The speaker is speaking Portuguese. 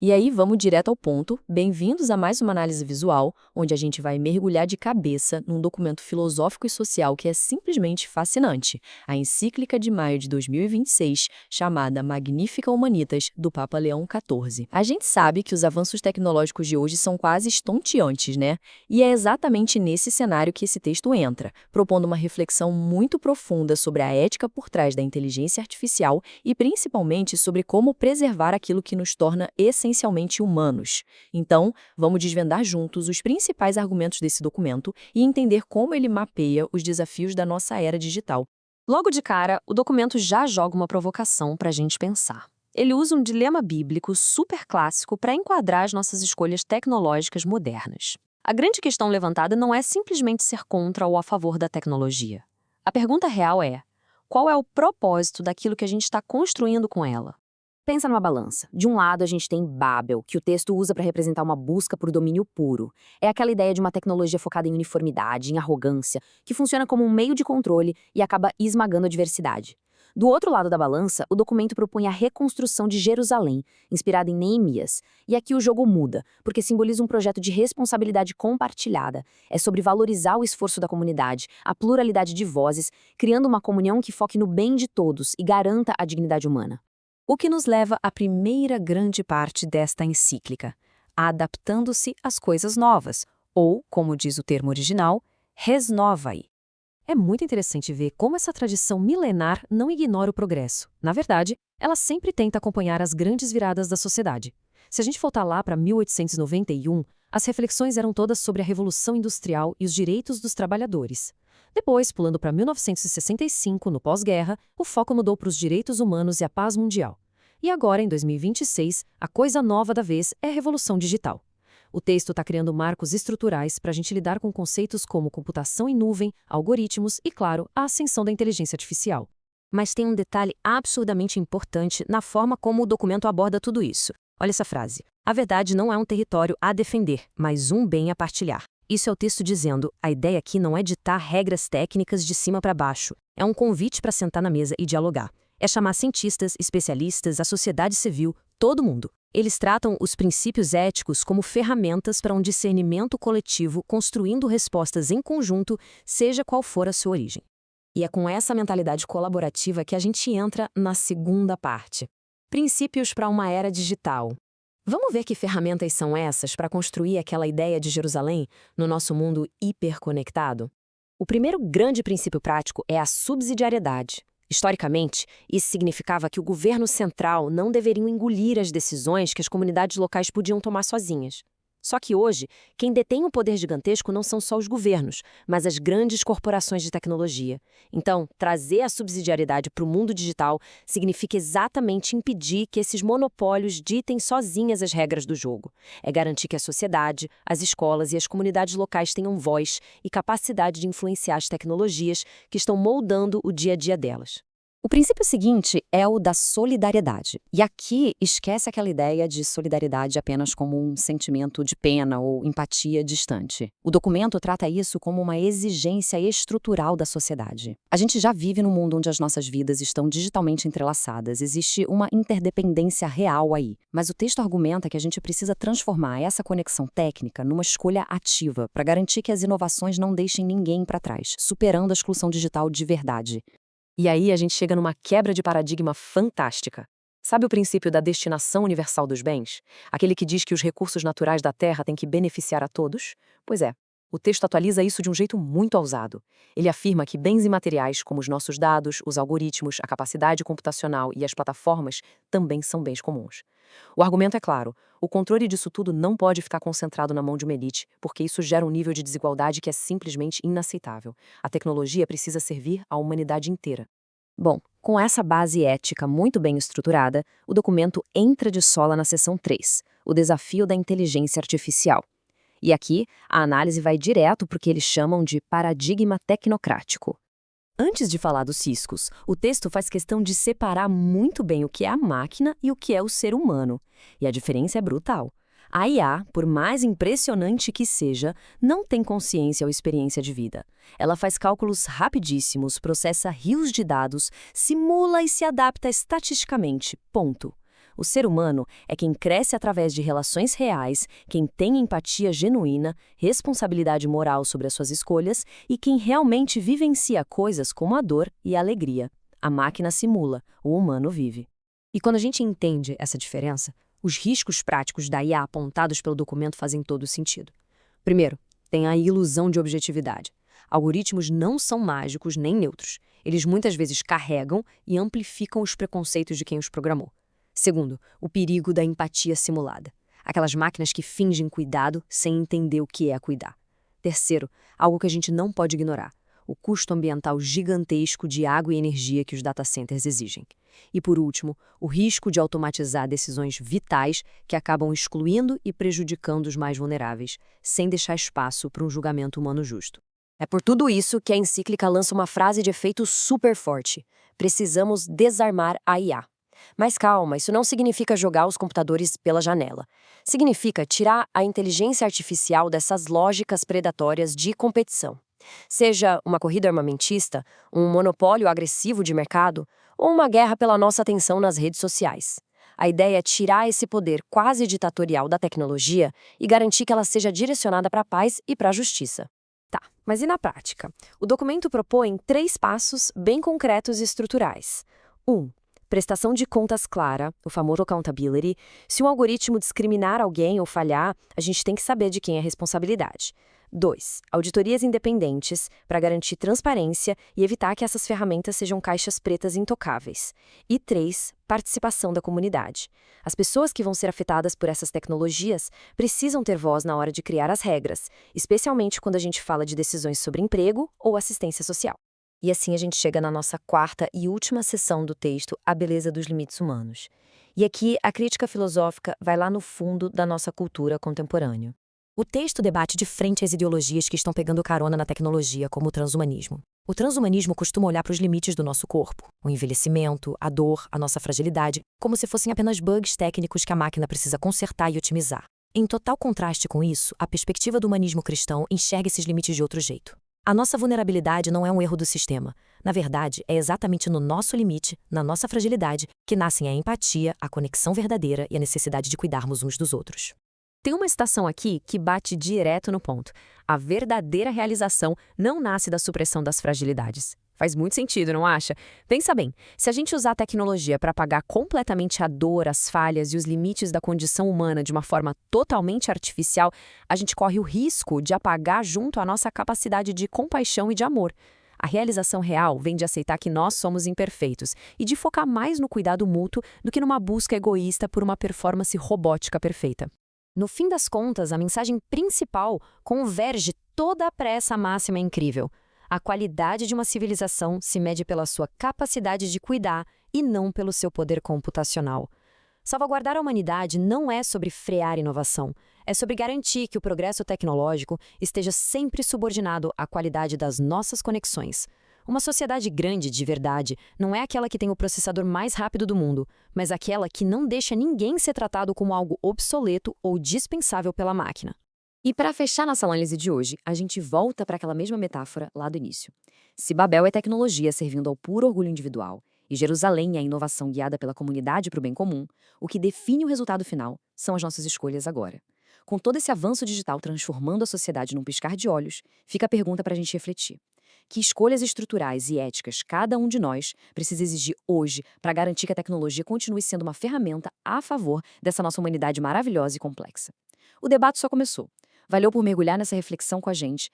E aí, vamos direto ao ponto. Bem-vindos a mais uma análise visual, onde a gente vai mergulhar de cabeça num documento filosófico e social que é simplesmente fascinante, a encíclica de maio de 2026, chamada Magnifica Humanitas, do Papa Leão XIV. A gente sabe que os avanços tecnológicos de hoje são quase estonteantes, né? E é exatamente nesse cenário que esse texto entra, propondo uma reflexão muito profunda sobre a ética por trás da inteligência artificial e principalmente sobre como preservar aquilo que nos torna essencialmente humanos. Então, vamos desvendar juntos os principais argumentos desse documento e entender como ele mapeia os desafios da nossa era digital. Logo de cara, o documento já joga uma provocação para a gente pensar. Ele usa um dilema bíblico super clássico para enquadrar as nossas escolhas tecnológicas modernas. A grande questão levantada não é simplesmente ser contra ou a favor da tecnologia. A pergunta real é: qual é o propósito daquilo que a gente está construindo com ela? Pensa numa balança. De um lado, a gente tem Babel, que o texto usa para representar uma busca por domínio puro. É aquela ideia de uma tecnologia focada em uniformidade, em arrogância, que funciona como um meio de controle e acaba esmagando a diversidade. Do outro lado da balança, o documento propõe a reconstrução de Jerusalém, inspirada em Neemias. E aqui o jogo muda, porque simboliza um projeto de responsabilidade compartilhada. É sobre valorizar o esforço da comunidade, a pluralidade de vozes, criando uma comunhão que foque no bem de todos e garanta a dignidade humana. O que nos leva à primeira grande parte desta encíclica, adaptando-se às coisas novas, ou, como diz o termo original, res novae. É muito interessante ver como essa tradição milenar não ignora o progresso. Na verdade, ela sempre tenta acompanhar as grandes viradas da sociedade. Se a gente voltar lá para 1891, as reflexões eram todas sobre a Revolução Industrial e os direitos dos trabalhadores. Depois, pulando para 1965, no pós-guerra, o foco mudou para os direitos humanos e a paz mundial. E agora, em 2026, a coisa nova da vez é a revolução digital. O texto está criando marcos estruturais para a gente lidar com conceitos como computação em nuvem, algoritmos e, claro, a ascensão da inteligência artificial. Mas tem um detalhe absurdamente importante na forma como o documento aborda tudo isso. Olha essa frase. A verdade não é um território a defender, mas um bem a partilhar. Isso é o texto dizendo, a ideia aqui não é ditar regras técnicas de cima para baixo. É um convite para sentar na mesa e dialogar. É chamar cientistas, especialistas, a sociedade civil, todo mundo. Eles tratam os princípios éticos como ferramentas para um discernimento coletivo, construindo respostas em conjunto, seja qual for a sua origem. E é com essa mentalidade colaborativa que a gente entra na segunda parte. Princípios para uma era digital. Vamos ver que ferramentas são essas para construir aquela ideia de Jerusalém no nosso mundo hiperconectado? O primeiro grande princípio prático é a subsidiariedade. Historicamente, isso significava que o governo central não deveria engolir as decisões que as comunidades locais podiam tomar sozinhas. Só que hoje, quem detém um poder gigantesco não são só os governos, mas as grandes corporações de tecnologia. Então, trazer a subsidiariedade para o mundo digital significa exatamente impedir que esses monopólios ditem sozinhas as regras do jogo. É garantir que a sociedade, as escolas e as comunidades locais tenham voz e capacidade de influenciar as tecnologias que estão moldando o dia a dia delas. O princípio seguinte é o da solidariedade. E aqui esquece aquela ideia de solidariedade apenas como um sentimento de pena ou empatia distante. O documento trata isso como uma exigência estrutural da sociedade. A gente já vive num mundo onde as nossas vidas estão digitalmente entrelaçadas. Existe uma interdependência real aí. Mas o texto argumenta que a gente precisa transformar essa conexão técnica numa escolha ativa para garantir que as inovações não deixem ninguém para trás, superando a exclusão digital de verdade. E aí a gente chega numa quebra de paradigma fantástica. Sabe o princípio da destinação universal dos bens? Aquele que diz que os recursos naturais da Terra têm que beneficiar a todos? Pois é, o texto atualiza isso de um jeito muito ousado. Ele afirma que bens imateriais, como os nossos dados, os algoritmos, a capacidade computacional e as plataformas, também são bens comuns. O argumento é claro, o controle disso tudo não pode ficar concentrado na mão de uma elite, porque isso gera um nível de desigualdade que é simplesmente inaceitável. A tecnologia precisa servir à humanidade inteira. Bom, com essa base ética muito bem estruturada, o documento entra de sola na seção 3, o desafio da inteligência artificial. E aqui, a análise vai direto para o que eles chamam de paradigma tecnocrático. Antes de falar dos ciscos, o texto faz questão de separar muito bem o que é a máquina e o que é o ser humano. E a diferença é brutal. A IA, por mais impressionante que seja, não tem consciência ou experiência de vida. Ela faz cálculos rapidíssimos, processa rios de dados, simula e se adapta estatisticamente. Ponto. O ser humano é quem cresce através de relações reais, quem tem empatia genuína, responsabilidade moral sobre as suas escolhas e quem realmente vivencia coisas como a dor e a alegria. A máquina simula, o humano vive. E quando a gente entende essa diferença, os riscos práticos da IA apontados pelo documento fazem todo sentido. Primeiro, tem a ilusão de objetividade. Algoritmos não são mágicos nem neutros. Eles muitas vezes carregam e amplificam os preconceitos de quem os programou. Segundo, o perigo da empatia simulada. Aquelas máquinas que fingem cuidado sem entender o que é cuidar. Terceiro, algo que a gente não pode ignorar. O custo ambiental gigantesco de água e energia que os data centers exigem. E, por último, o risco de automatizar decisões vitais que acabam excluindo e prejudicando os mais vulneráveis, sem deixar espaço para um julgamento humano justo. É por tudo isso que a encíclica lança uma frase de efeito super forte. Precisamos desarmar a IA. Mas calma, isso não significa jogar os computadores pela janela. Significa tirar a inteligência artificial dessas lógicas predatórias de competição. Seja uma corrida armamentista, um monopólio agressivo de mercado ou uma guerra pela nossa atenção nas redes sociais. A ideia é tirar esse poder quase ditatorial da tecnologia e garantir que ela seja direcionada para a paz e para a justiça. Tá, mas e na prática? O documento propõe 3 passos bem concretos e estruturais. 1. Prestação de contas clara, o famoso accountability. Se um algoritmo discriminar alguém ou falhar, a gente tem que saber de quem é a responsabilidade. 2. Auditorias independentes, para garantir transparência e evitar que essas ferramentas sejam caixas pretas intocáveis. E 3. Participação da comunidade. As pessoas que vão ser afetadas por essas tecnologias precisam ter voz na hora de criar as regras, especialmente quando a gente fala de decisões sobre emprego ou assistência social. E assim a gente chega na nossa quarta e última seção do texto, A Beleza dos Limites Humanos. E aqui a crítica filosófica vai lá no fundo da nossa cultura contemporânea. O texto debate de frente as ideologias que estão pegando carona na tecnologia, como o transhumanismo. O transhumanismo costuma olhar para os limites do nosso corpo, o envelhecimento, a dor, a nossa fragilidade, como se fossem apenas bugs técnicos que a máquina precisa consertar e otimizar. Em total contraste com isso, a perspectiva do humanismo cristão enxerga esses limites de outro jeito. A nossa vulnerabilidade não é um erro do sistema. Na verdade, é exatamente no nosso limite, na nossa fragilidade, que nascem a empatia, a conexão verdadeira e a necessidade de cuidarmos uns dos outros. Tem uma citação aqui que bate direto no ponto. A verdadeira realização não nasce da supressão das fragilidades. Faz muito sentido, não acha? Pensa bem, se a gente usar a tecnologia para apagar completamente a dor, as falhas e os limites da condição humana de uma forma totalmente artificial, a gente corre o risco de apagar junto a nossa capacidade de compaixão e de amor. A realização real vem de aceitar que nós somos imperfeitos e de focar mais no cuidado mútuo do que numa busca egoísta por uma performance robótica perfeita. No fim das contas, a mensagem principal converge toda para essa máxima incrível. A qualidade de uma civilização se mede pela sua capacidade de cuidar e não pelo seu poder computacional. Salvaguardar a humanidade não é sobre frear inovação, é sobre garantir que o progresso tecnológico esteja sempre subordinado à qualidade das nossas conexões. Uma sociedade grande de verdade não é aquela que tem o processador mais rápido do mundo, mas aquela que não deixa ninguém ser tratado como algo obsoleto ou dispensável pela máquina. E para fechar nossa análise de hoje, a gente volta para aquela mesma metáfora lá do início. Se Babel é tecnologia servindo ao puro orgulho individual e Jerusalém é a inovação guiada pela comunidade para o bem comum, o que define o resultado final são as nossas escolhas agora. Com todo esse avanço digital transformando a sociedade num piscar de olhos, fica a pergunta para a gente refletir. Que escolhas estruturais e éticas cada um de nós precisa exigir hoje para garantir que a tecnologia continue sendo uma ferramenta a favor dessa nossa humanidade maravilhosa e complexa? O debate só começou. Valeu por mergulhar nessa reflexão com a gente